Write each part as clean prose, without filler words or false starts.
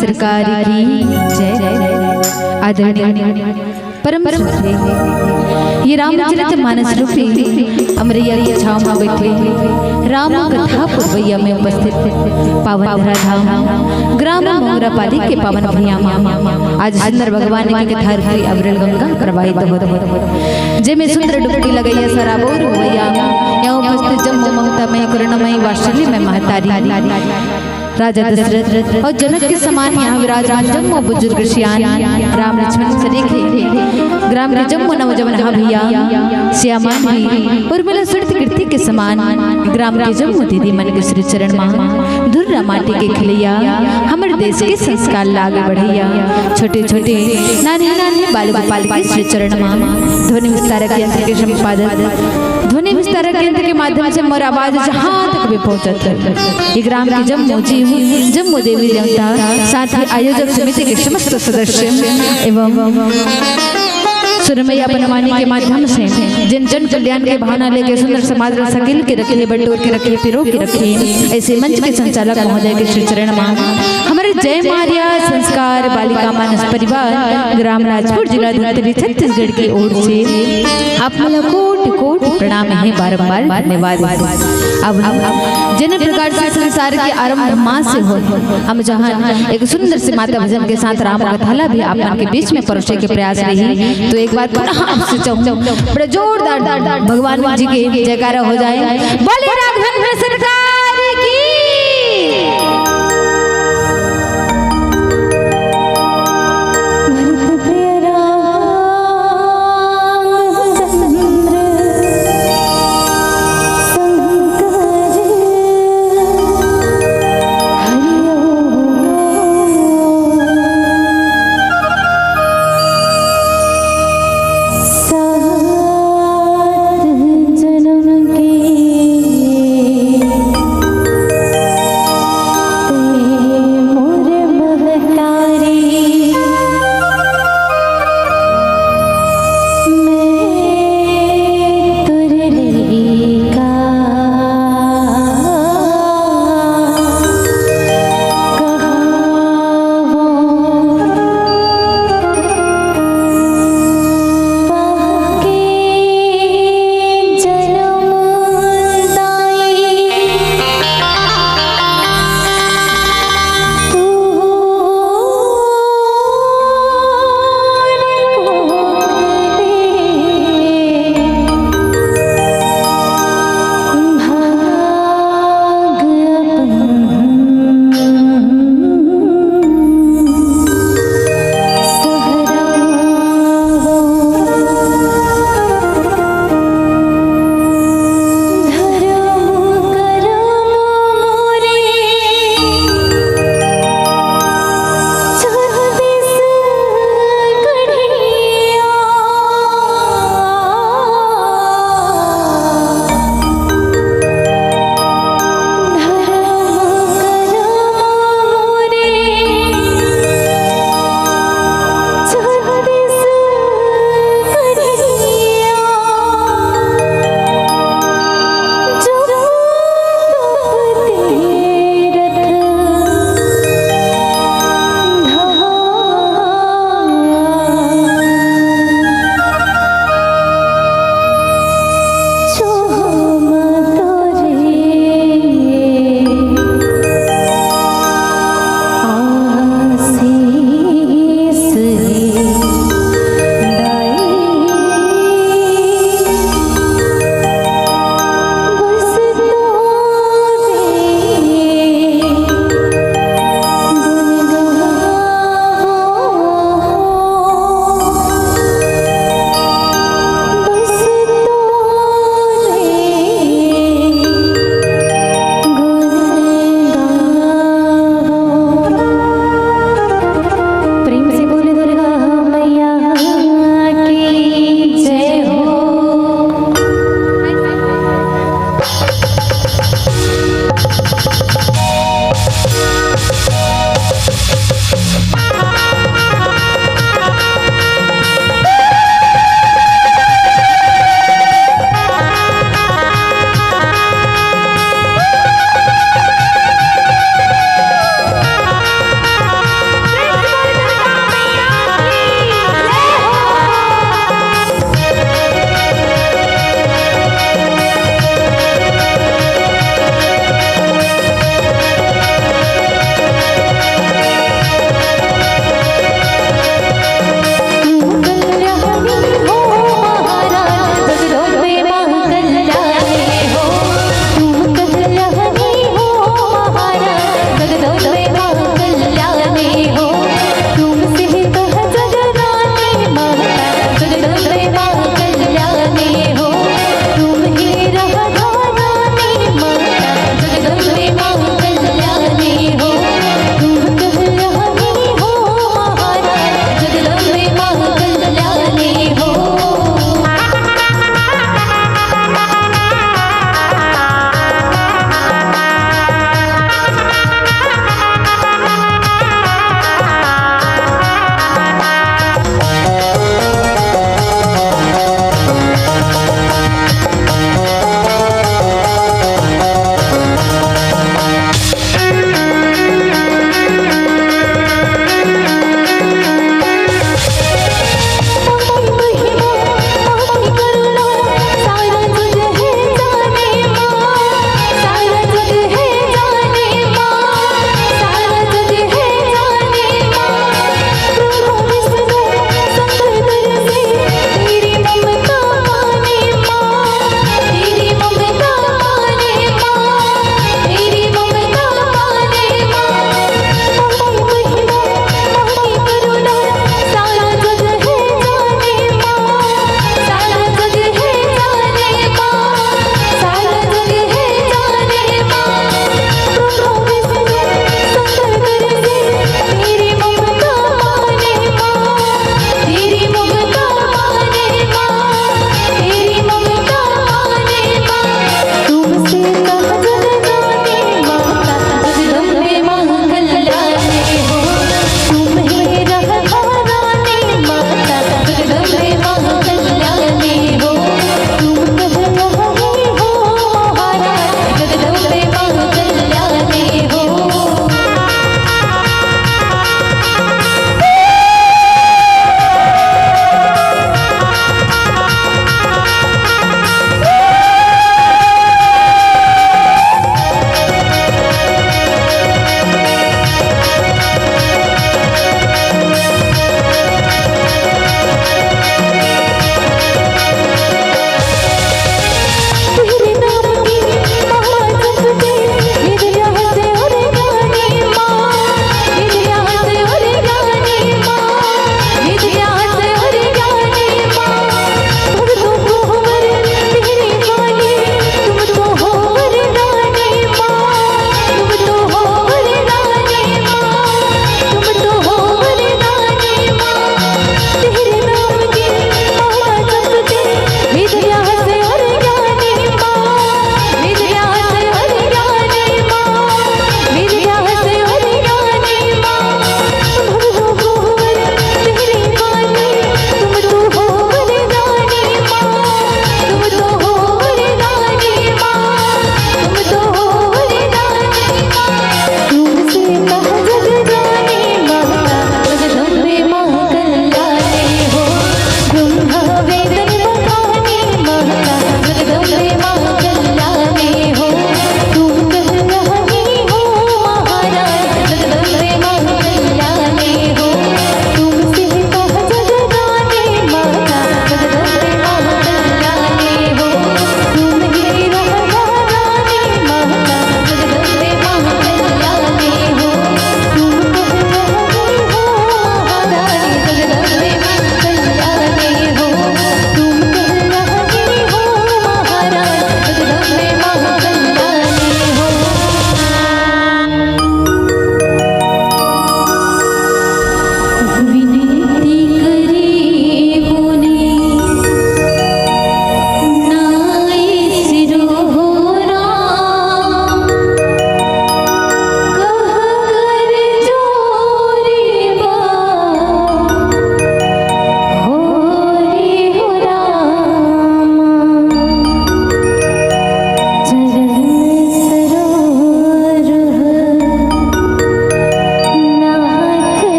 सरकार की जय। आदरणीय परम ये रामचरित मानस रूपी अमरैया की छाव में बैठे राम कथा पुरवैया में उपस्थित पावन धराधाम ग्राम मोगरापाली के पावन भैया आज सुंदर भगवान की कथा रूपी अविरल गंगा प्रवाहित होत जेमे सुंदर डुबकी लगाइया सराबोर भैया यहाँ उपस्थित जम्मू ममता में करुणामयी वात्सल्य में महतारी राजा दशरथ और जनक के समान यहाँ विराजमान जम्मू बुजुर्ग श्यान राम लक्ष्मण सरीखे ग्राम के जम्मू नवजवन भैया श्यामा उर्मिला सुरत कीर्ति के समान ग्राम के जम्मू दीदी मन के श्री चरण माँ धुर्रा माटी के खिलैया हमारे देश के संस्कार लागे बढ़ैया छोटे छोटे नानी नानी बाल गोपाल के श्री चरण माँ ध्वनि विस्तारक यंत्र के संपादक ध्वनि विस्तारक यंत्र के माध्यम से मोर आवाज जहाँ तक भी पहुँचत ये ग्राम के जम्मू जी जम्मू देवी देवता साथ ही आयोजक समिति के समस्त सदस्य एवं सुरमैया बनवानी के माध्यम से जिन जन कल्याण के भावना लेके सुंदर समाज में सकिल के रखे बटोर के रखे पिरो के रखे ऐसे मंच के संचालक महोदय के श्री चरण मां हमारे जय मारिया संस्कार बालिका मानस परिवार ग्राम राजपुर जिला धमतरी छत्तीसगढ़ की ओर से आप कोटि कोटि प्रणाम है बारंबार धन्यवाद। अब जिन प्रकार से संसार के आरंभ माँ से हो हम जहाँ एक सुंदर से माता भजन के साथ राम कथाला भी आप के बीच में परोसे के प्रयास रही तो एक बार पुनः आपसे चाहूं बड़े जोरदार भगवान जी के जयकारा हो जाए। बोले राघवेंद्र सरकार की। जन्म की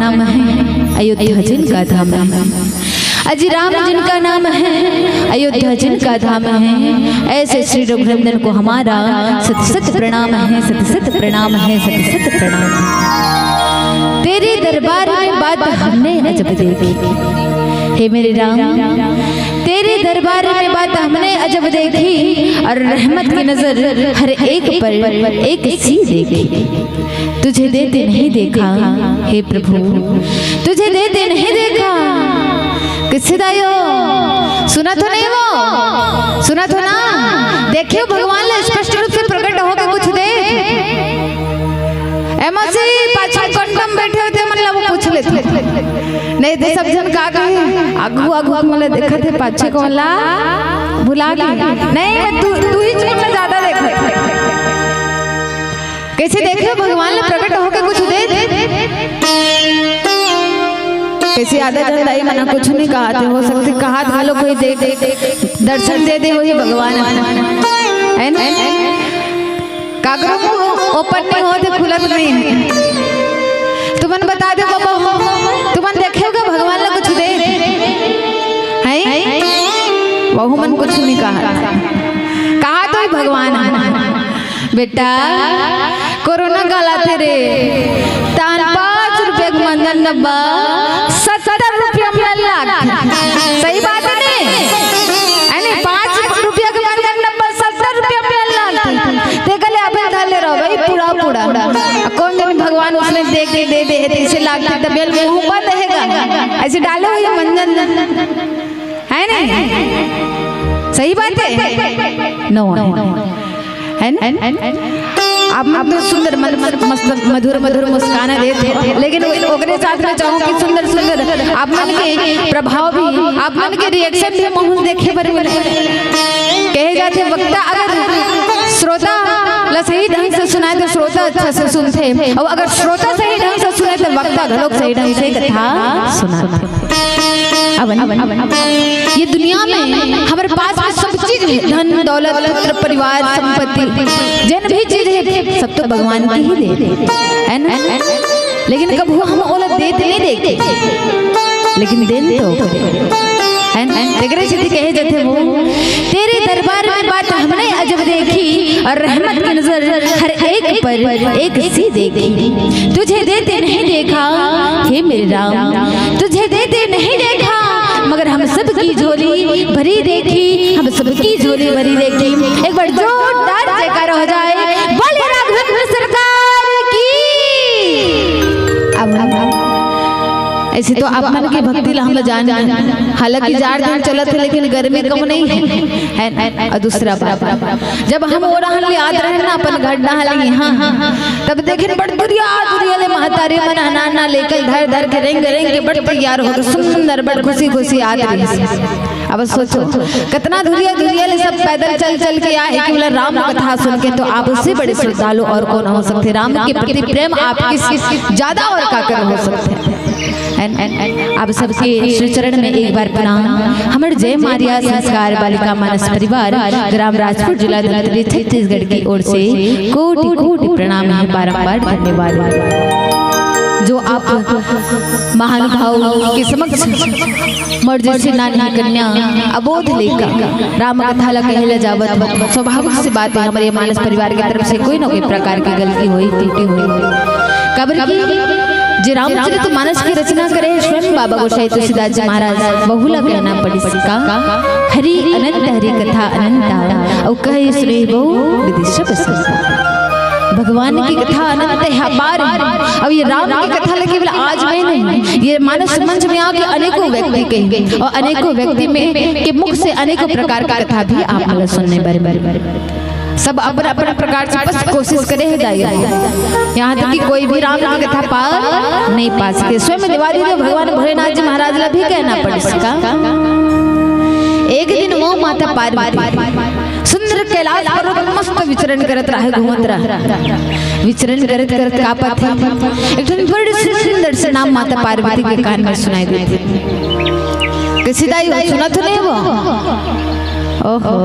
नाम है अयोध्या जिनका धाम है। अजी राम जिनका नाम है अयोध्या जिनका धाम है। ऐसे श्री रघुनंदन को हमारा सत सत प्रणाम है, सत सत प्रणाम है, सत सत प्रणाम है। तेरे दरबार में बात हमने अजब देखी, हे मेरे राम तेरे दरबार में बात हमने अजब देखी, और रहमत की नजर हर एक पर एक सी देखी। तुझे देते नहीं देखा हे प्रभु, तुझे देते नहीं देखा। किससे दायो सुना तो नहीं, वो सुना तो ना। देखियो भगवान ने स्पष्ट रूप से प्रकट होकर कुछ दे एमसी पाछा कंडम बैठे होते मतलब वो पूछ लेते नहीं थे सब जन का कहे आगू आगू मतलब देखा थे पाछे को वाला भुला गई नहीं तू ही चुन ज्यादा देखा कैसे देखे भगवान ने प्रकट होकर कुछ दे कैसे आधा जन दाई मना कुछ नहीं कहा थे, हो सकते कहा था लो कोई दे दर्शन दे दे हो ये भगवान है ना। कागरों को ओपन नहीं होते खुलत नहीं है। तुमन बता दे बाबा तुमन देखे होगा भगवान ने कुछ दे है बहु मन कुछ नहीं कहा तो भगवान बेटा कोरोना काला थे रे तान 5 रुपये का मंदन नब्बा 70 रुपया में लाख। सही बात है नहीं 5 रुपया का मंदन नब्बा 70 रुपया में लाख। ते गले अबे डाले रहो भाई पूरा कौन जाने भगवान उसने देख दे दे इसे लाख तक बेल मुंह बंद रहेगा ऐसे डाले हुए मंदन है नहीं। सही बात है नो है आप तो सुंदर मधुर मधुर मुस्कान देते, लेकिन ओकरे साथ में चाहूँ कि सुंदर सुंदर आप मन के प्रभाव भी आप मन के रिएक्शन भी मुंह देखे पर कहे जाते वक्ता अगर श्रोता ला सही ढंग से सुनाए तो श्रोता अच्छा से सुनते, और अगर श्रोता सही ढंग से सुने तो वक्ता घलोक सही ढंग से कथा सुनाते। ये दुनिया में हमारे पास में सब चीज है, धन दौलत पुत्र परिवार संपत्ति जिन भी चीज है सब तो भगवान की ही दे है ना। लेकिन कब हम औलत देते नहीं देखते, लेकिन देन तो कहे जाते वो तेरे दरबार में बात हमने अजब देखी, और रहमत की नजर हर एक पर एक सी देखी। तुझे देते नहीं देखा हे मेरे राम, तुझे देते नहीं देखा, मगर हम सबकी झोली भरी देखी, हम सबकी झोली भरी देखी। एक बार जोरदार जयकार हो जाए बोले राघवेंद्र सरकार की। अब ऐसे तो आप मन की भक्ति हम जान, हालांकि 4 दिन चलत है लेकिन गर्मी कम नहीं है। और दूसरा बात जब हम वो रहन याद रहे ना अपन घर डालेंगे हाँ तब देखे बड़ दुरिया ले महतारी मन अनाना लेकर धर के रेंग के बड़ तैयार हो सुंदर बड़ खुशी याद रही। अब सोचो कितना धुरिया ले सब पैदल चल के आए केवल राम कथा सुन के, तो आप उससे बड़े श्रद्धालु और कौन हो सकते। राम के प्रति प्रेम आपकी ज्यादा और काकर हो सकते हैं। आप सबके श्री चरण में एक बार प्रणाम। हमारे जय मारिया संस्कार बालिका मानस परिवार ग्राम राजपुर जिला धनतरी छत्तीसगढ़ की ओर से कोटि प्रणाम है, बारंबार धन्यवाद। जो आप महानुभाव के समक्ष मर्जी नानी कन्या अबोध लेकर राम कथा ला कहले जावत स्वाभाविक सी बात है। हमारे मानस परिवार की तरफ से कोई न कोई प्रकार की गलती हुई त्रुटि हुई कब्र की जे रामचरित मानस की रचना करे स्वयं बाबा गोसाई तुलसीदास जी महाराज बहुला कहना पड़ी का हरि अनंत हरि कथा अनंता और कहे सुने बहु विदिशा प्रसन्नता। भगवान की कथा अनंत है अपार है। अब ये राम की कथा केवल आज में नहीं, ये मानस मंच में आके अनेकों व्यक्ति कहेंगे और अनेकों व्यक्ति में के मुख से अनेकों प्रकार की कथा भी आप मतलब सुनने बार सब अपना अपना प्रकार से बस कोशिश करे यहाँ तक कि कोई भी राम की कथा पा नहीं पा सके। स्वयं दिवाली में भगवान भोलेनाथ जी महाराज ला भी कहना पड़ सका। एक दिन वो माता पार्वती सुंदर कैलाश पर्वत मस्त विचरण करत रहे घूमत रहे विचरण करत कापत एक दिन बड़ी सुंदर से नाम माता पार्वती के कान में सुनाई देती। किसी दाई सुना तो नहीं वो ओहो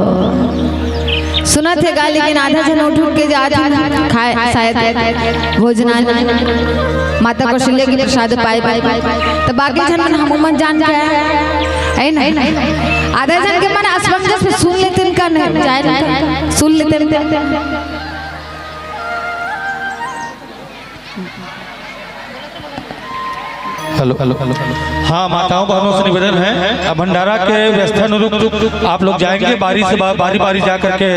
सुना थे गा, लेकिन आधा जन उठ के जाते खाए शायद भोजनाल माता कौशल्या की प्रसाद पाए तो बाकी जन हम मन जान के है ना, आधा जन के मन असमंजस में सुन लेते का नहीं जाए, सुन लेते। Hello hello hello. हाँ, माताओं बहनों से निवेदन है, भंडारा के व्यवस्थानुरूप आप लोग जाएंगे, बारी से बारी बारी जा करके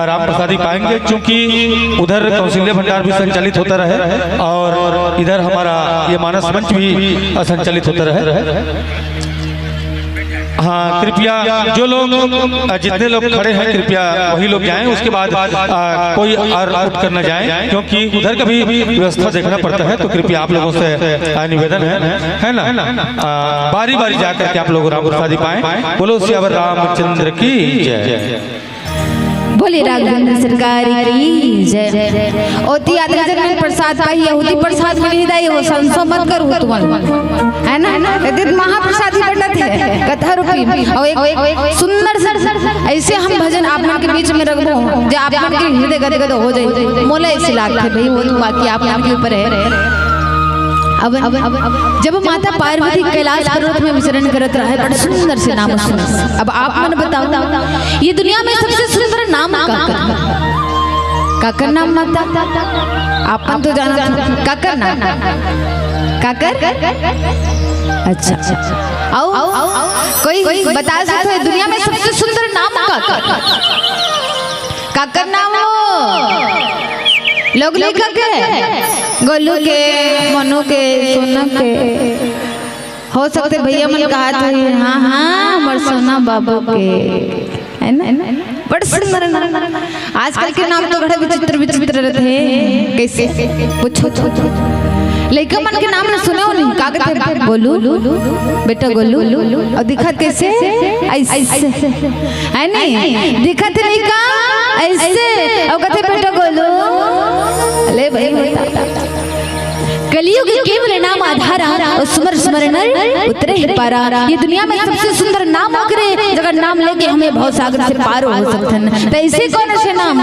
राम प्रसादी पाएंगे, क्योंकि उधर कौशल्य भंडार भी संचालित होता रहे और इधर हमारा ये मानस मंच भी संचालित होता रहे। हाँ, कृपया जो लोग जितने लोग खड़े हैं कृपया वही लोग जाएं, उसके बाद कोई और उठ कर न जाएं, क्योंकि उधर का भी व्यवस्था देखना पड़ता है। तो कृपया आप लोगों से निवेदन है ना, बारी बारी जाकर के आप लोग राम प्रसादी पाएं। बोलो सियावर रामचंद्र की जय। बोले राघवेंद्र सरकार की जय। ओती आदमी जन में प्रसाद पाई, यहूदी प्रसाद मिली दाई हो संसो मत करो तुम, है ना, यदि महाप्रसादी बटत है कथा रुपी और एक सुंदर सर ऐसे हम भजन आप मन के बीच में रखबो जो आप मन के हृदय गदगद हो जाए, मोला ऐसे लागते भाई वो तो बाकी आप मन के ऊपर है। अब जब माता पार्वती कैलाश पर्वत में विचरण करत रहे, बड़ा सुंदर से नाम सुने। अब आप मन बताओ, ये दुनिया में सबसे सुंदर नाम काकर नाम माता, आपन तो जाना काकर नाम, काकर। अच्छा, आओ कोई बता सकते है दुनिया में सबसे सुंदर नाम काकर नाम हो? लोग लिखा के गोलू के, मनु के, सोना के हो सकते भैया मन कहा था। हाँ हाँ, हमारे सोना बाबू के है ना, बड़ सुंदर नाम। आजकल के नाम तो बड़े विचित्र विचित्र रहते हैं, कैसे पूछो लड़का मन के नाम न सुने हो नहीं, का कहते गोलू बेटा गोलू, और दिखत कैसे ऐसे है नहीं, दिखत नहीं का ऐसे और कहते बेटा गोलू। ले भाई कलियुग केवल नाम आधारा और सुमर स्मरण उतरे ही पारा। ये दुनिया में सबसे सुंदर नाम करे, जगह नाम लेके हमें भव सागर से पार हो सकते हैं। तो ऐसे कौन से नाम?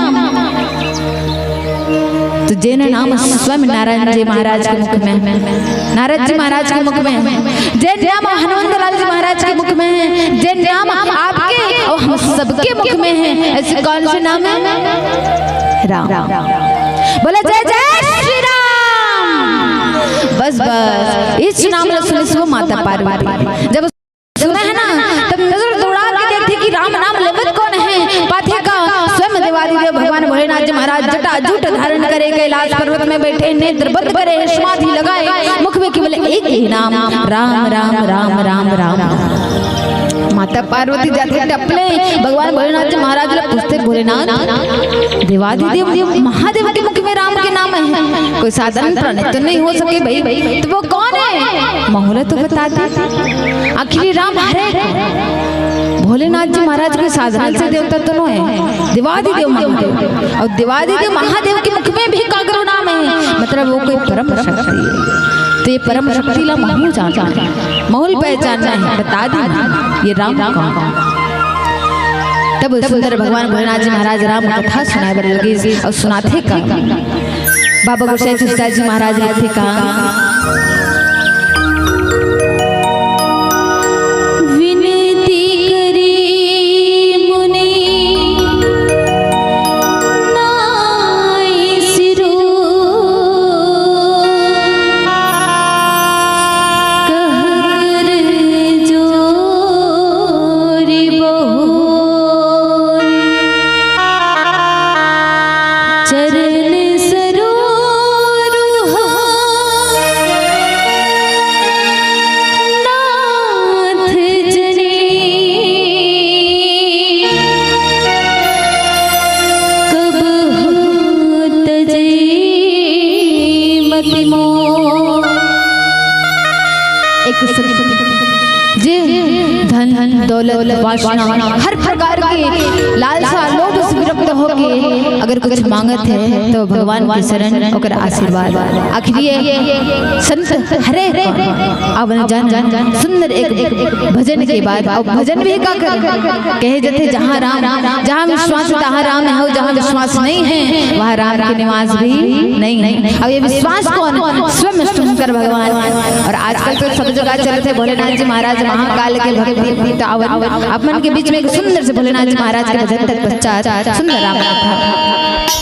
तो जैन नाम स्वामी नारायण जी महाराज के मुख में, नारद जी महाराज के मुख में, जैन नाम हनुमंत लाल जी महाराज के मुख में है, जैन नाम आपके और हम सबके मुख में है। ऐसे कौन से नाम है? राम। बोला जय जय श्री राम। बस इस नाम ने सुने सो माता पार्वती जब सुना है ना, तब नजर दौड़ा के देखती कि राम नाम लेवत कौन है। पाथे का स्वयं देवादिदेव भगवान भोलेनाथ जी महाराज जटा जूट धारण करे, कैलाश पर्वत में बैठे, नेत्र बंद करे, समाधि लगाए, मुख में केवल एक ही नाम राम राम राम राम राम। माता पार्वती जाते टपले भगवान भोलेनाथ जी महाराज लोग पूछते, भोलेनाथ देवादिदेव महादेव के मुख में राम के नाम है, कोई साधारण प्राणी तो नहीं हो सके भाई, तो वो कौन है? मोहल्ला तो बता दे। आखिर राम हरे भोलेनाथ जी महाराज के साधारण से देवता तो नहीं है, देवादिदेव महादेव, और देवादिदेव महादेव के मुख में भी कागरो नाम है, मतलब वो कोई परम शक्ति है। तो ये परम शक्ति ला महू जानना है, महूल पहचानना है, बता देना ये राम कौन। तब सुंदर भगवान भोलेनाथ जी महाराज राम कथा सुनाए बड़े लगे और सुनाते का बाबा गोसाई तुलसीदास जी महाराज लिखते का, जे धन दौलत वासना हर प्रकार के लालसा लोभ से विरक्त होके अगर कुछ मांगत है तो भगवान के शरण ओकर आशीर्वाद। आखिर ये संत हरे अवन जान सुंदर एक भजन के बाद अब भजन भी का कहे जथे जहाँ राम जहाँ विश्वास तहाँ राम है, जहाँ विश्वास नहीं है वहाँ राम के निवास भी नहीं है। अब ये विश्वास कौन? स्वयं शंकर भगवान। और आजकल तो सब जगह चलते भोलेनाथ जी महाराज महाकाल के भक्ति अपन के बीच में एक सुंदर से भोलेनाथ जी महाराज के भजन तत्पश्चात सुंदर राम कथा।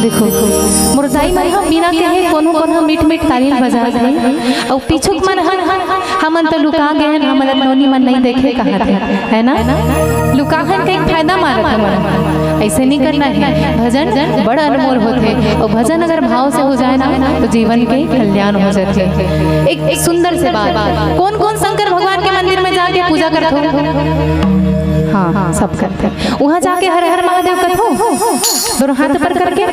देखो मुरझाई मन हम बिना कहे कोनो कोनो मीठ मीठ ताली बजा दे और पीछू मन हमन तो लुका गए हैं, हमन नौनी मन नहीं देखे कहाँ थे, है ना? लुकाहन का एक फायदा मारत है, ऐसे नहीं करना है। भजन बड़ा अनमोल होते और भजन अगर भाव से हो जाए ना तो जीवन के कल्याण हो जाते। एक सुंदर से बात, कौन कौन शंकर भगवान के मंदिर में जाके पूजा करते हो? हाँ सब करते हैं। वहाँ जाके हर हर महादेव कथो दोनों हाथ पर करके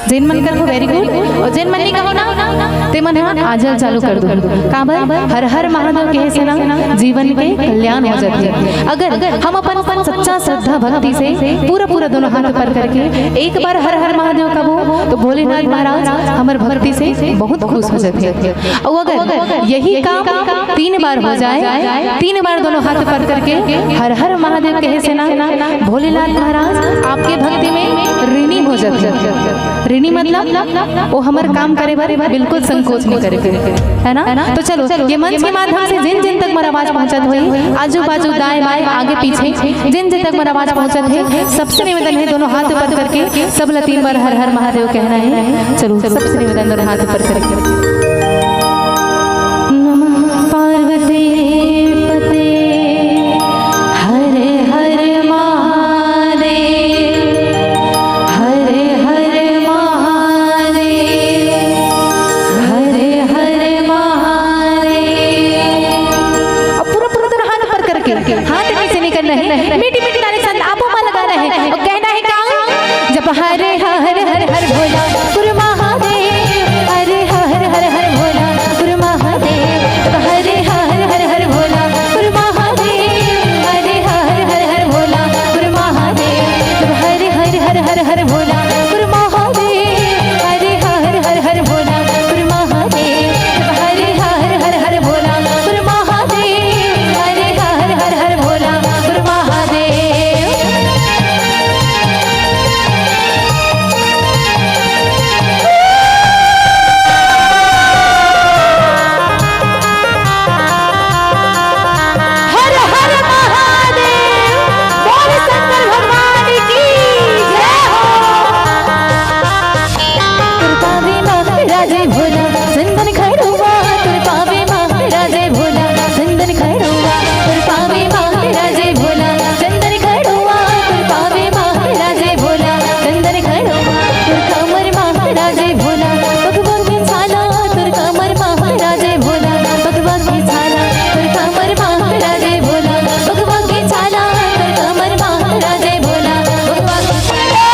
जिन मन कर वेरी गुड, और जिन मन नहीं कहो ना ते मन आजल चालू कर दो। काबर हर हर महादेव कहे से ना जीवन के कल्याण हो जाती है। अगर हम अपन सच्चा श्रद्धा भक्ति से पूरा दोनों हाथ पर करके एक बार हर हर महादेव कहो तो भोलेनाथ महाराज हमारे भक्ति से बहुत खुश हो जाते हैं। और अगर यही काम 3 बार हो जाए, 3 बार दोनों हाथ पर करके हर हर महादेव कहे से ना भोलेनाथ महाराज आपके भक्ति में ऋणी हो जाते हैं। ऋणी मतलब वो हमारे काम करे बारे बिल्कुल संकोच नहीं करे, है ना? तो चलो ये मंच के माध्यम से जिन जिन तक मेरा आवाज पहुंचत हुई, आजू बाजू दाएं बाएं आगे पीछे जिन जिन तक मेरा आवाज पहुंचत है, सबसे निवेदन है दोनों हाथ ऊपर करके सब 3 बार हर हर महादेव कहना है। चलो सबसे निवेदन दोनों हाथ ऊपर करके नमः पार्वती पते हर हर महादेव, हाथ नीचे नहीं करना है, मीठी मीठी ताली संग आपो में लगाना है और कहना है काम जब हरे हर हर हर भोला गुरु महादेव, हरे हर हर हर भोला गुरु महादेव, जब हरे हर हर हर भोला गुरु महादेव, हरे हर हर हर भोला गुरु महादेव, जब हरे हर हर हर हर भोला गुरु महादेव, हरे हर हर हर भोला गुरु महादेव, जब हरे हर हर हर भोला गुरु महादेव, हरे हर हर हर भोला गुरु महादेव। हर हर महादेव, बोल शंकर भगवान की जय हो। तुरपावे महाराजे भोला चंदन खड़ुआ, तुरपावे महाराजे भोला चंदन खड़ुआ, तुरपावे महाराजे भोला चंदन खड़ुआ, तुरपावे महाराजे भोला चंदन खड़ुआ, तुरकामर महाराजे भोला भगवान की छाला, तुरकामर महाराजे भोला भगवान की छाला, तुरकामर महाराजे भोला भगवान की छाला, तुरकामर महाराजे भोला भगवान की छाला,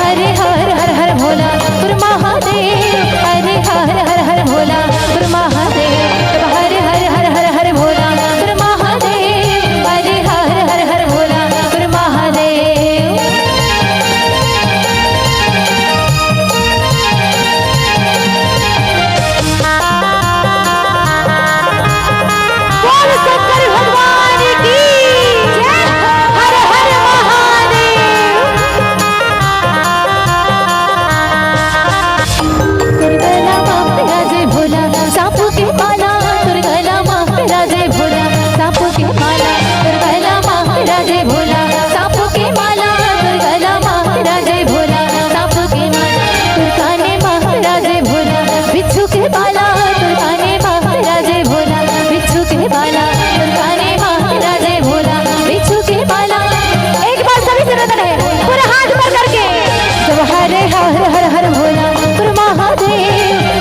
हरे हर हर हर भोला गुरु महादेव, हरे हर हर हर भोला गुरु महादेव, हरे हर हर हर हर भोला गुरु महादेव, हरे हर हर हर भोला गुरु महादेव। बोल शंकर भगवान की जय, हर हर महादेव। तुरगला महाराजे भोला सापू के माला, तुरगला महाराजे भोला सापू के माला, तुरगला महाराजे भोला सापू के माला, तुरगला महाराजे भोला सापू के माला, तुरकाने महाराजे भोला बिच्छू के बाला, तुरकाने महाराजे भोला बिच्छू के बाला, तुरकाने महाराजे भोला बिच्छू के बाला। एक बार सभी से निवेदन है पूरा हाथ ऊपर करके जब हरे हर हर हर भोला गुरु महादेव,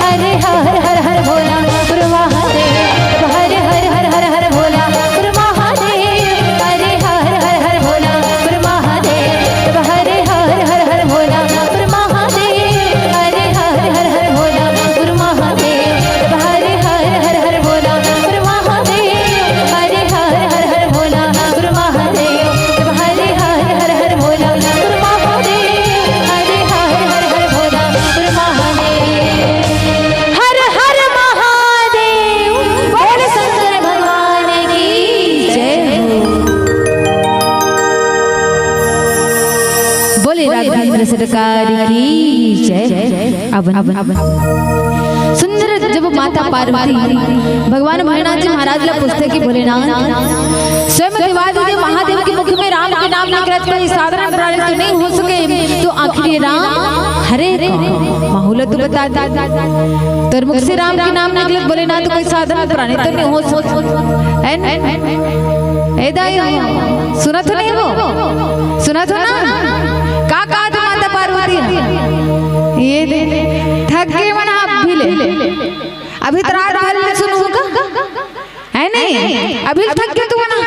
हरे हर हर हर भोला गुरु महादेव, जब हरे हर हर हर हर भोला गुरु महादेव, हरे हर हर हर भोला गुरु महादेव, जब हरे हर हर हर भोला गुरु महादेव, हरे हर हर हर भोला गुरु महादेव, जब हरे हर हर हर भोला गुरु महादेव, हरे हर हर हर भोला गुरु महादेव, जब हरे हर हर हर भोला गुरु महादेव, हरे हर हर हर भोला गुरु महादेव। हर हर महादेव, बोल शंकर भगवान की जय हो। बोले राघवेंद्र सरकार की जय। अब सुंदर जब माता पार्वती भगवान भोलेनाथ जी महाराज ला पूछते कि भोलेनाथ स्वयं देवादिदेव महादेव के मुख में राम के नाम निकलत कोई साधारण प्राणी तो नहीं हो सके, तो आखिर राम हरे माहौल तो बता दे तोर मुख से राम के नाम निकले बोले ना तो कोई साधन प्राणी तो नहीं हो है ए दाई सुना तो नहीं वो सुना तो ना का कहा तो माता पार्वती ये दे थक के मना आप भी ले अभी तो रात भर में सुनूंगा है नहीं अभी थक के तू ना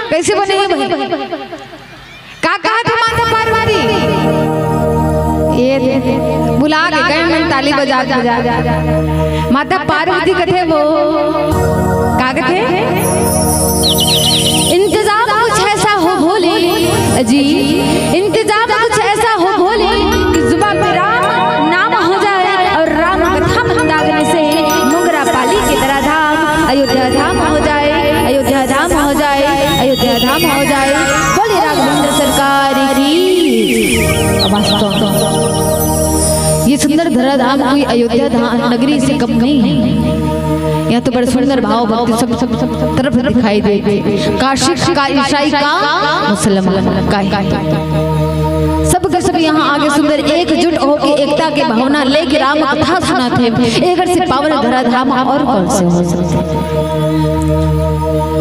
कैसे बनेगी भाई का कहा तो माता पार्वती ये दे बुला के गए मैं ताली बजा माता पार्वती कथे वो का कथे इंतजाम कुछ ऐसा हो भोले जी इंतजाम कुछ ऐसा हो भोले कि जुबान पे राम नाम हो जाए और राम कथा मंदागने से मोगरा पाली की तरह धाम अयोध्या धाम हो जाए अयोध्या धाम हो जाए अयोध्या धाम हो जाए बोले राघवेंद्र सरकार की ये सुंदर धरा धाम कोई अयोध्या धाम नगरी से कम नहीं है यहाँ तो बड़े सुंदर भाव भक्ति सब तरफ दिखाई देते काशी का ईसाई का मुसलमान का सब के सब यहाँ आगे सुंदर एकजुट होकर एकता की भावना लेके राम कथा सुनाते एक घर से पावन धरा धाम और कौन से हो सकते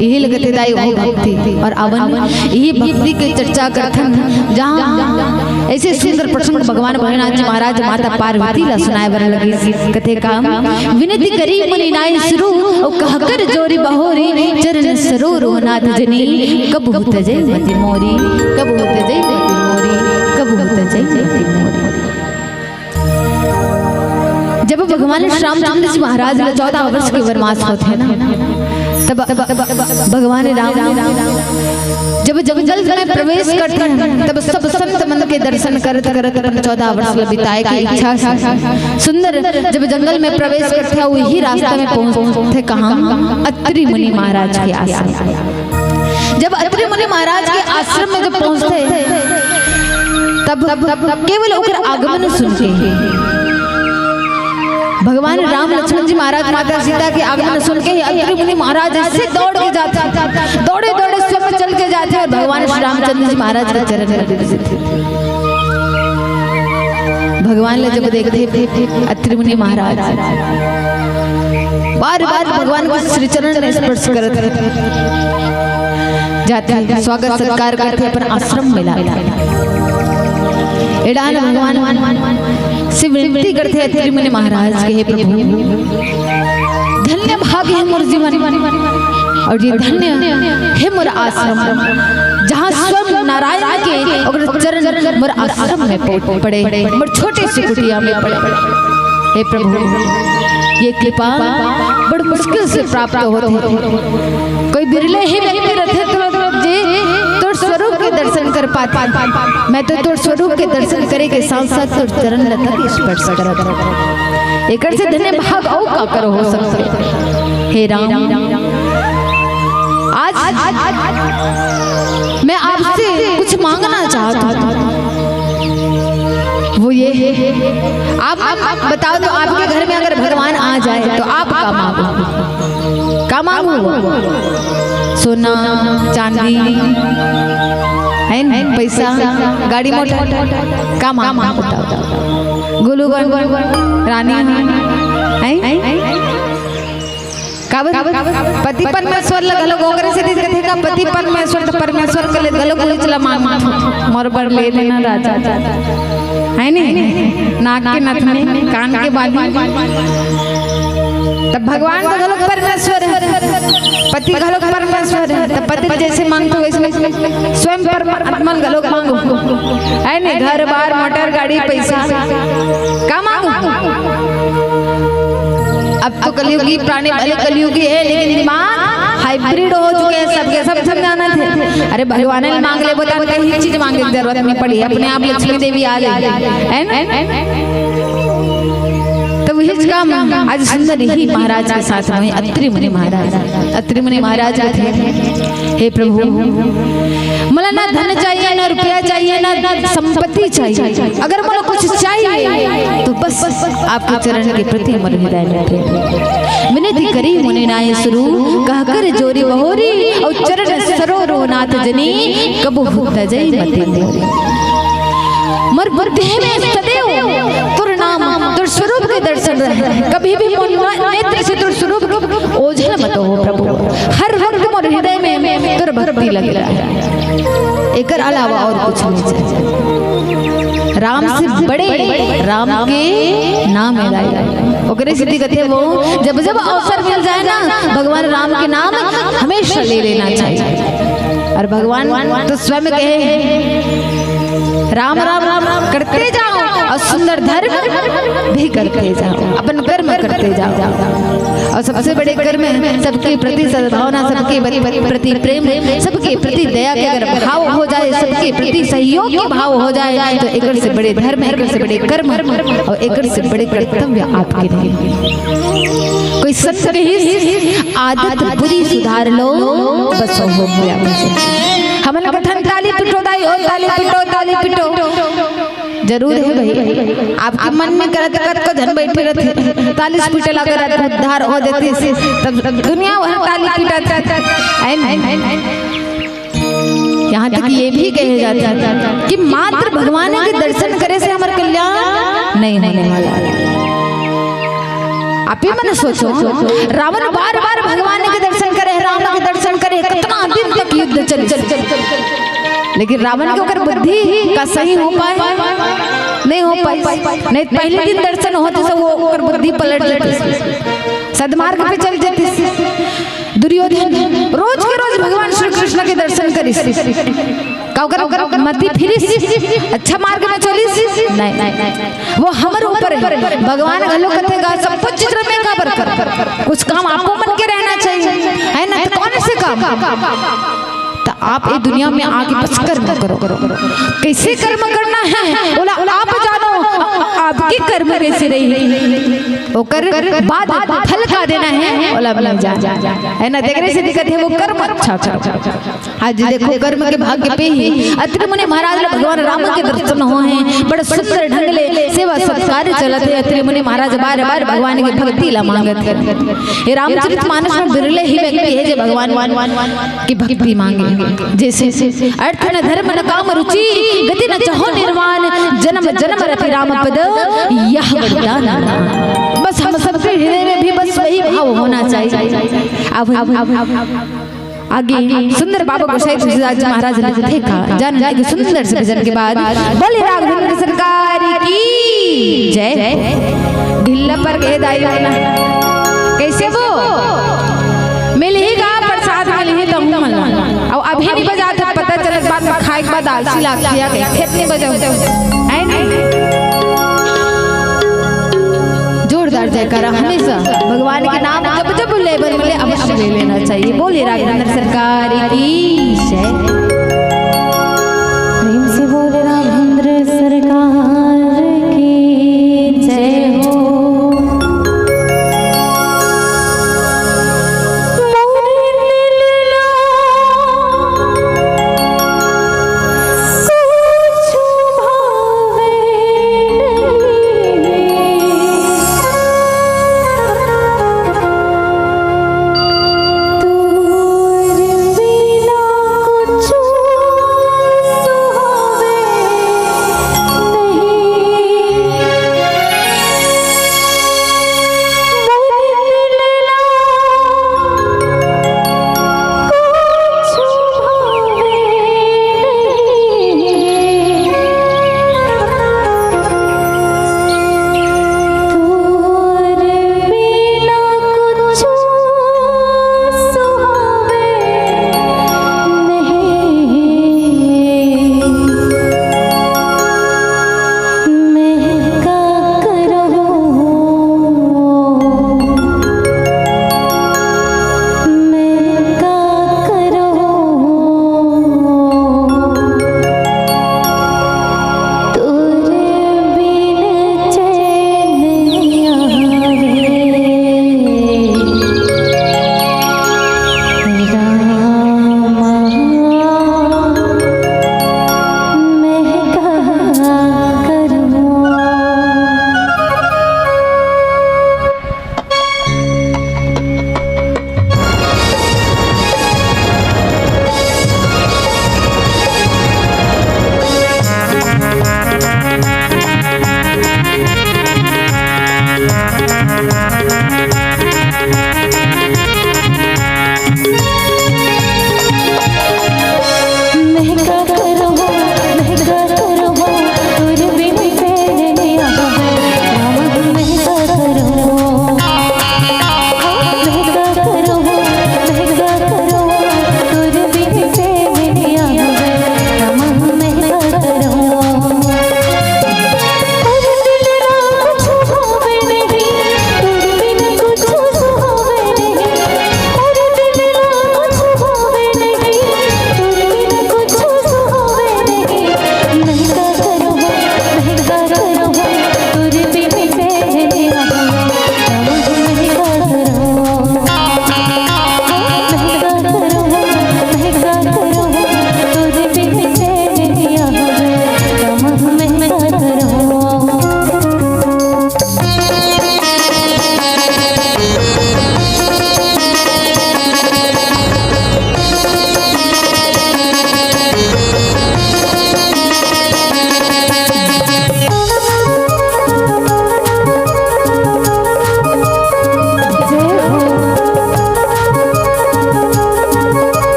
यही लगते दाई वो भक्ति और अवन यही भक्ति की चर्चा करथन जहाँ ऐसे सुंदर प्रसंग भगवान भोलेनाथ जी महाराज माता पार्वती ला सुनाए बर लगी कथे का विनती करी मुनि नाय शुरू और कहकर जोरी बहोरी चरण सरोरो नाथ जनी कब होत जय मति मोरी कब होत जय मति मोरी कब होत जय मति मोरी जब भगवान श्री रामचंद्र जी महाराज 14 वर्ष के वनवास होते हैं ना तब भगवान राम जब जंगल में प्रवेश करते हैं तब सब संत मन के दर्शन करत करत 14 वर्ष बिताए की इच्छा सुंदर जब जंगल में प्रवेश करते हैं वही रास्ते में पहुंचते कहाँ अत्रि मुनि महाराज के आश्रम जब अत्रि मुनि महाराज के आश्रम में जब पहुंचते तब केवल ओकर आगमन सुनते भगवान राम लक्ष्मण जी महाराज माता सीता के आगमन सुन के अत्रि मुनि महाराज ऐसे दौड़ के जाते दौड़े दौड़े स्वयं चल के जाते और भगवान श्री रामचंद्र जी महाराज के चरण में गिरते भगवान ले जब देखते अत्रि मुनि महाराज बार बार भगवान को श्री चरण में स्पर्श करते जाते हैं स्वागत सत्कार करते अपन आश्रम में लाते एडान भगवान से विनती करते हैं अत्रि मुनि महाराज के हे प्रभु धन्य भाग्य है मोर जीवन और ये धन्य है मोर आश्रम जहाँ स्वयं नारायण के और चरण मोर आश्रम में पड़े मोर छोटे से कुटिया में पड़े हे प्रभु ये कृपा बड़ मुश्किल से प्राप्त होते कोई बिरले ही व्यक्ति रहते तो स्वरूप के दर्शन कर पाते मैं तो तोर स्वरूप के दर्शन करे के साथ साथ तोर चरण लता के स्पर्श करत एकर से धन्य भाग औ का करो हो सकते हे राम आज मैं आपसे कुछ मांगना चाहता हूँ वो ये है आप बताओ तो आपके घर में अगर भगवान आ जाए तो आप का मांगो सोना चांदी है पैसा गाड़ी मोटर का मांगो गुलू रानी है पति परमेश्वर लगलो गोगरे से दिखते का पति परमेश्वर तो परमेश्वर के लिए गलो गुली चला मांग मोर बर ले लेना राजा है नहीं नाक के नथनी कान के बाली तब भगवान तो गलो परमेश्वर है पति गलो परमेश्वर है तब पति जैसे मांगते वैसे स्वयं परमात्मा गलो मांगो है नहीं घर बार मोटर गाड़ी पैसा का मांगो अब तो कलयुगी प्राणी भले कलयुगी है लेकिन दिमाग हाइब्रिड हो चुके हैं सबके सब समझाना थे अरे भगवान ने मांग ले बता कहीं चीज मांगने की जरूरत नहीं पड़ी अपने आप लक्ष्मी देवी आ जाएगी तो वही काम आज सुंदर ही महाराज के साथ में अत्रि मुनि महाराज थे हे प्रभु मला ना धन चाहिए ना रुपया चाहिए ना संपत्ति चाहिए अगर मला कुछ चाहिए तो बस आपके चरण के प्रति मन हृदय में विनती करी मुनि नाय शुरू कहकर जोरी बहोरी और चरण सरोरो नाथ जनी कबू होत जय मति मोरी मर बुद्धि में सदैव के दर्शन रहे, कभी भी नेत्र से तोर स्वरूप ओझल मत हो प्रभु, हर वक्त मोर हृदय में तोर भक्ति लग रहा है, एकर अलावा और कुछ नहीं चाहिए। राम से बड़े राम के नाम है, ओकरे सिद्धि कहते वो जब जब अवसर मिल जाए ना भगवान राम के नाम हमेशा ले लेना चाहिए। और भगवान तो स्वयं कहे राम राम राम राम करते जाओ और सुंदर धर्म भी करते जाओ, अपन कर्म करते जाओ। और सबसे बड़े कर्म है सबके प्रति सद्भावना, सबके प्रति प्रेम, सबके प्रति दया के अगर भाव हो जाए, सबके प्रति सहयोग के भाव हो जाए तो एक से बड़े धर्म, एक से बड़े कर्म और एक से बड़े कर्तव्य आपके नहीं। कोई संत की आदत बुरी सुधार लो बस हो गया। हमन कथन ताली पिटो दाई हो, ताली पिटो ताली पिटो जरूर है भाई, आपके मन में करत करत को धन बैठे रहते, ताली पिटे लगा रहता उद्धार हो जाती, तब दुनिया भर ताली पिटाता। यहाँ तक ये भी कहे जाता है कि मात्र भगवान के दर्शन करे से हमारा कल्याण नहीं होने वाला। आप ही मन सोचो, रावण बार बार भगवान के दर्शन करे, राम के दर्शन करे, कितना दिन तक युद्ध चले, लेकिन रावण के ऊपर बुद्धि का सही हो पाए नहीं हो पाई। नहीं पहले दिन दर्शन होते सब वो ऊपर बुद्धि पलट जाती, सदमार्ग पे चल जाती। दुर्योधन रोज के रोज भगवान श्री कृष्ण के दर्शन करी, मती फिरिस अच्छा मार्ग में चलिस नहीं, वो हमर ऊपर भगवान गलो कथेगा सब कुछ चित्र में का कर कुछ काम आपको मन के रहना चाहिए है ना, तो कौन से काम तो आप ये दुनिया में आके बस कर्म करो, कैसे कर्म करना है बोला आप जानो, आपके कर्म कैसे रही वो कर बाद फल का देना है बोला बोला जा है ना, देखने से दिक्कत है वो कर्म अच्छा अच्छा। आज देखो कर्म के भाग्य पे ही अत्रि मुनि महाराज भगवान राम के दर्शन हो हैं, बड़े सुंदर ढंग ले सेवा सत्कार चलत है। अत्रि मुनि महाराज बार बार भगवान की भक्ति ला मांगत है। ये रामचरित मानस में बिरले ही व्यक्ति है जो भगवान की भक्ति मांगे, जैसे अर्थ न धर्म न काम रुचि गति न चाहो निर्वाण, जन्म जन्म रति राम पद यह वरदान। बस हम सबके हृदय में भी बस वही भाव होना चाहिए। अब आगे सुंदर बाबा गोसाई तुलसीदास महाराज ने देखा जान जाए सुंदर से भजन के बाद बोले राघवेंद्र सरकार की जय। ढिल्ला पर गए दाई कैसे वो मिलेगा प्रसाद मिले तो मलना और अभी नहीं बजा था पता चला बाद में खाए के बाद आलसी लाग गया खेत नहीं बजा है नहीं। जोरदार जयकारा हमेशा भगवान के नाम जब जब लेवल मिले अवश्य ले लेना चाहिए। बोले राघवेंद्र सरकार की जय। प्रेम से बोले राघवेंद्र सरकार की जय हो। तोर बिना कुछ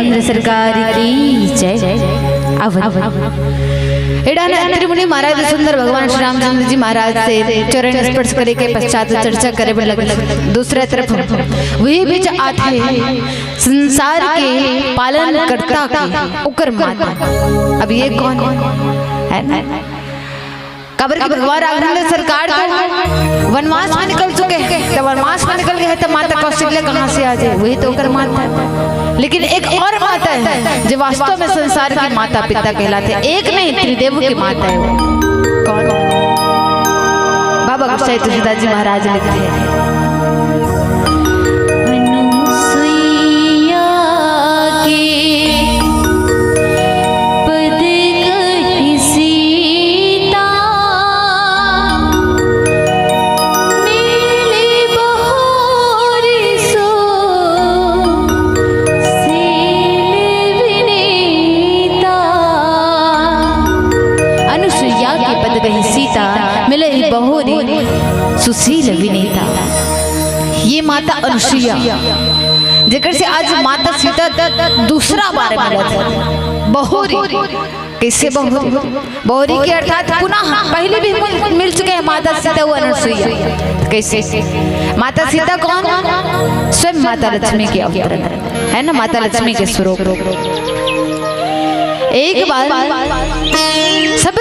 रामचंद्र सरकार की जय। त्रिमुनि महाराज सुंदर भगवान श्री रामचंद्र जी महाराज से चरण स्पर्श करे के पश्चात चर्चा करे लगे। दूसरे तरफ वही बीच आते संसार के पालन करता की उकर माता। अब ये कौन है? कबर के भगवान रामचंद्र सरकार तो वनवास में निकल चुके हैं, तो वनवास में निकल गए तो माता कौशल्या कहाँ से आ जाए? वही तो उकर माता है। लेकिन एक और माता है जो वास्तव में संसार की माता पिता कहलाते हैं। एक नहीं, त्रिदेव की माता है। वो कौन? बाबा गोसाई तुलसीदास जी महाराज लिखते हैं, सुशील विनीता। ये माता अनुसुईया जेकर से आज माता सीता दूसरा बार मिलत है। बहुरी कैसे बहुरी? बहुरी के अर्थात पुनः पहले भी मिल चुके हैं माता सीता और अनुसुईया। कैसे? माता सीता कौन? स्वयं माता लक्ष्मी के अवतरण है ना, माता लक्ष्मी के स्वरूप। एक बार सब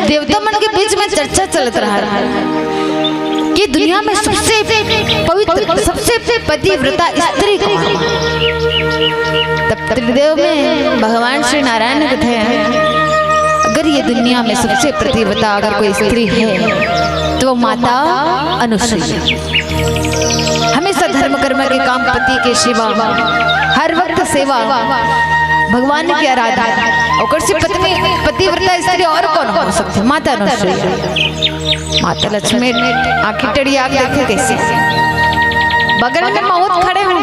देवता मन के बीच में चर्चा चलत रहा कि दुनिया में सबसे पवित्र सबसे पतिव्रता स्त्री कौन? तब त्रिदेव में भगवान श्री नारायण ने कहे हैं, अगर ये दुनिया में सबसे पतिव्रता अगर कोई स्त्री है तो वो माता अनुसुईया। हमेशा धर्म कर्म के काम, पति के सेवा, हर वक्त सेवा, भगवान की आराधना। और से पत्नी पतिव्रता स्त्री और कौन हो सकती है? माता अनुसुईया। माता लक्ष्मी आंखें टेढ़ी आग देखे कैसे? बगल में मौत खड़े हूँ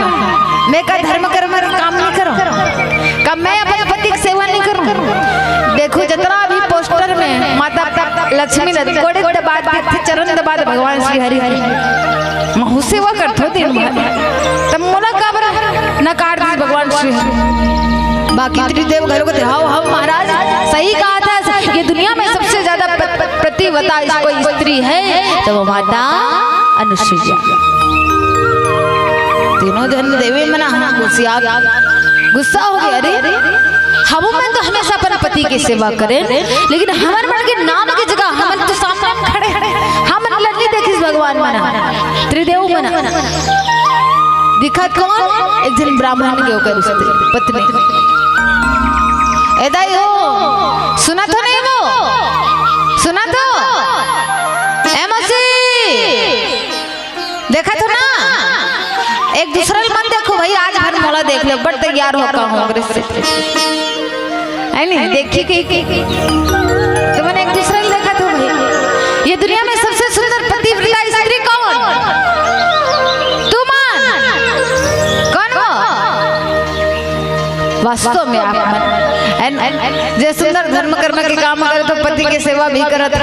मैं का धर्म कर्म काम नहीं करूँ, कब मैं अपने पति की सेवा नहीं करूँ? देखो जितना भी पोस्टर में माता लक्ष्मी कोड़े कोड़े बात चरण दबाद भगवान श्री हरि महू सेवा करते दिन तब मोला काबरा न काट दी भगवान श्री हरि। बाकी त्रिदेव घरों को दिखाओ, हम महाराज सही कहा था, ये दुनिया में सबसे ज्यादा पतिव्रता कोई स्त्री है तो वो माता अनुसुईया। तीनों जन देवी मना गुस्सा हो गया। अरे हम मन तो हमेशा अपने पति की सेवा करें, लेकिन हमारे मन के नाम की जगह हम तो सामने खड़े हम लड़ने देखिस भगवान मना त्रिदेव मना दिखत कौन? एक जन ब्राह्मण के होकर पत्नी एदाई हो। सुना तो नहीं? वो सुना तो देखा तो ना? एक दूसरा मन देखो भाई, आज भर मोला देख लो, बट तैयार हो कांग्रेस से है नहीं देखी तो मैंने एक दूसरा देखा तो भाई, ये दुनिया में सबसे सुंदर पतिव्रता स्त्री कौन? तू मान कौन हो? वास्तव में आप जे सुंदर धर्म कर्म के काम करे तो पति की सेवा भी करत,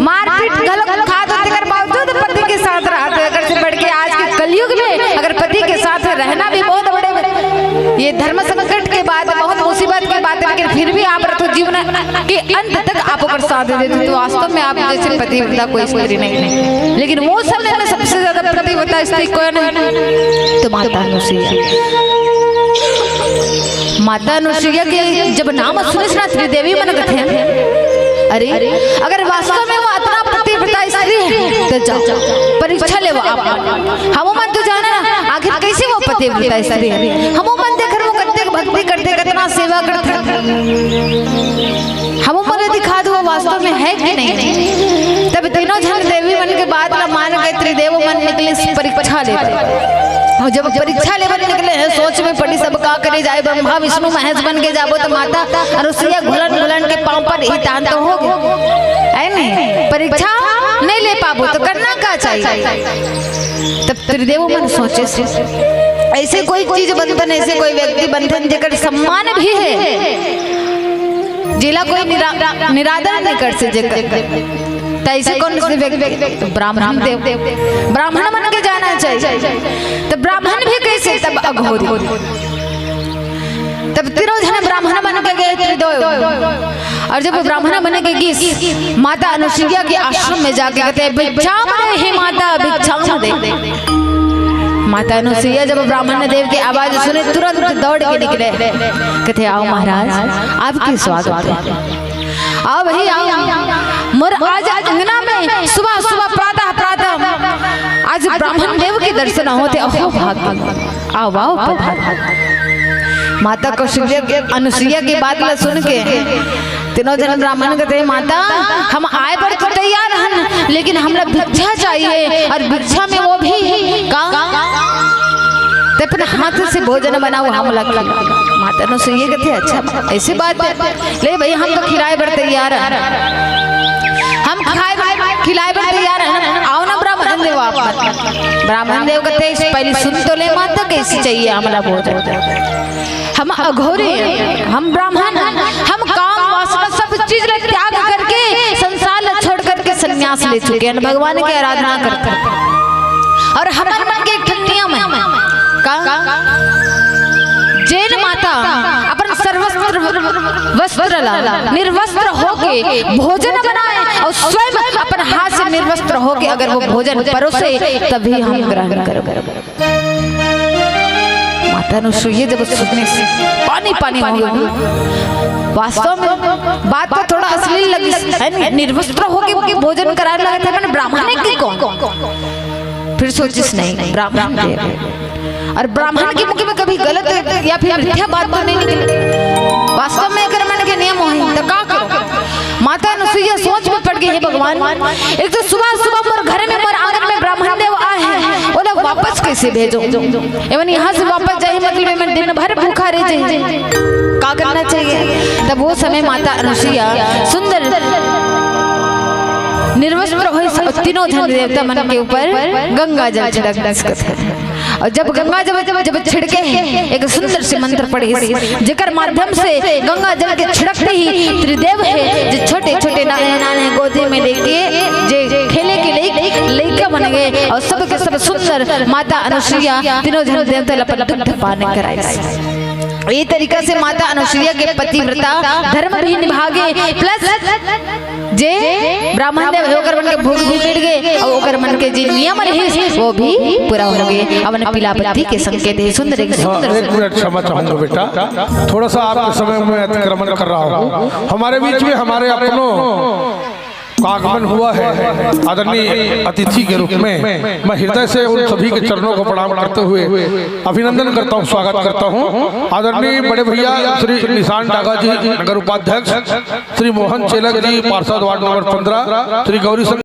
मारपीट गलत खाद कर बावजूद पति के साथ रहते। अगर से बढ़ के आज के कलयुग में अगर पति के साथ रहना भी बहुत बड़े ये धर्म संकट के बाद बहुत मुसीबत के बाद, लेकिन फिर भी आप रखो जीवन के अंत तक आप ऊपर साथ देते तो वास्तव में आप जैसे पतिव्रता कोई स्त्री नहीं। लेकिन वो समय में सबसे ज्यादा पतिव्रता स्त्री कौन है? तो माता अनुसुईया। माता अनुसुईया के जब नाम सुने ना त्रिदेवी मन कथे, अरे अगर वास्तव में वो इतना पतिव्रता स्त्री है तो जाओ परीक्षा ले। वो आप हम मन तो जाना ना आखिर कैसे वो पतिव्रता स्त्री है। हम मन देखकर वो कितने भक्ति करते, कितना सेवा करते, हम मन दिखा दो वो वास्तव में है कि नहीं। तब तीनों जन देवी मन के बाद मान गए त्रिदेव मन निकले परीक्षा ले। और जब परीक्षा लेकर निकले हैं सोच में पड़ी सब का करे जाए, ब्रह्मा विष्णु महेश बन के जाबो तो माता अनुसुईया घुलन घुलन के पांव पर ही तान तो हो गए है नहीं। परीक्षा नहीं ले पाबो तो करना क्या चाहिए? तब त्रिदेव मन सोचे ऐसे कोई चीज बंधन, ऐसे कोई व्यक्ति बंधन जेकर सम्मान भी है, जिला कोई निरादर नहीं कर से जेकर ऐसे कौन से व्यक्ति? ब्राह्मण देव, ब्राह्मण मन के जाना चाहिए। तो ब्राह्मण भी कैसे? तब अघोरी तीनों जने ब्राह्मण बन के गए त्रिदेव। और जब ब्राह्मण बन के गई माता अनुसुईया के आश्रम में जाके कहते भिक्षाम हे माता भिक्षाम दे। माता अनुसुईया जब ब्राह्मण देव की आवाज सुने तुरंत दौड़ के निकले, कहते आओ महाराज आपकी स्वागत है, आओ भाई आओ। मोर आज अंगना में सुबह सुबह प्रातः प्रातः आज ब्राह्मण देव के दर्शन होते, अहो भाग्य, आओ आओ पधारो। माता कौशल्या अनुसुईया की बात ला सुन के तीनों जन ब्राह्मण कहते माता हम आए पर तो तैयार हैं, लेकिन हमरा भिक्षा चाहिए और भिक्षा में वो भी अपने हाथ से भोजन बनाओ हम लग। माता अनुसुईया कहते अच्छा ऐसी बात है, ले भाई हम तो खिलाए पर तैयार हैं, हम खिलाए पर तैयार हैं, आओ ना ब्राह्मण देव आप। ब्राह्मण देव कहते पहले सुन तो ले माता कैसे चाहिए हमारा भोजन, हम अघोरे हम ब्राह्मण हम काम वासना सब चीज त्याग करके संसार छोड़ करके संन्यास ले चुके हैं, भगवान की आराधना करते हैं। और हमारे मन के एक नियम है जैन माता अपन सर्वस्त्र वस्त्र निर्वस्त्र होके भोजन बनाए और स्वयं अपन हाथ से निर्वस्त्र होके अगर वो भोजन परोसे तभी हम ग्रहण करेंगे। माता अनुसुईया जब सुनने से पानी पानी हो गया, वास्तव में बात तो थोड़ा अश्लील लगी, निर्वस्त्र होके भोजन कराने लगे थे, मैंने ब्राह्मण की कौन, फिर सोचिस नहीं ब्राह्मण के और ब्राह्मण के मुख में कभी गलत या फिर मिथ्या बात तो नहीं निकली, वास्तव में कर्मण के नियम हो तो का करो। माता अनुसुईया सोच में पड़ गई है भगवान, एक तो सुबह सुबह मोर घर में मोर आंगन में ब्राह्मण देव आए हैं, वो लोग वापस कैसे भेजो, एवं यहाँ से वापस जाए मतलब मैं दिन भर भूखा रह जाए, क्या करना चाहिए। तब वो समय माता अनुसुईया सुंदर निर्वस्त्र हो तीनों धन देवता मन के ऊपर गंगा जल छिड़क, और जब गंगा जब छिड़के एक सुंदर से मंत्र पढ़े जेकर माध्यम से गंगा जल के छिड़कते ही त्रिदेव है जो छोटे छोटे नाने गोदी में लेके जे खेले के लइका बन गए और सब के सब सुंदर माता अनुसुईया तीनों जन देवता लपट दुग्ध पान कराए। ये तरीका से माता अनुसुईया के पतिव्रता धर्म भी निभागे प्लस जे ब्राह्मण देव होकर मन के भूख भी मिट गए और ओकर मन के जे नियम रहे वो भी पूरा हो गए। अवन पिलापति के संकेत है सुंदर एक मिनट क्षमा चाहूंगा बेटा, थोड़ा सा आपके समय में अतिक्रमण कर रहा हूँ। हमारे बीच में हमारे अपनों का आगमन हुआ है आदरणीय अतिथि के रूप में, मैं हृदय से उन सभी के चरणों को प्रणाम करते हुए अभिनंदन करता हूं, स्वागत करता हूं। आदरणीय बड़े भैया श्री निशान डागा जी नगर उपाध्यक्ष, श्री मोहन चेलक जी पार्षद वार्ड नंबर 15, श्री गौरी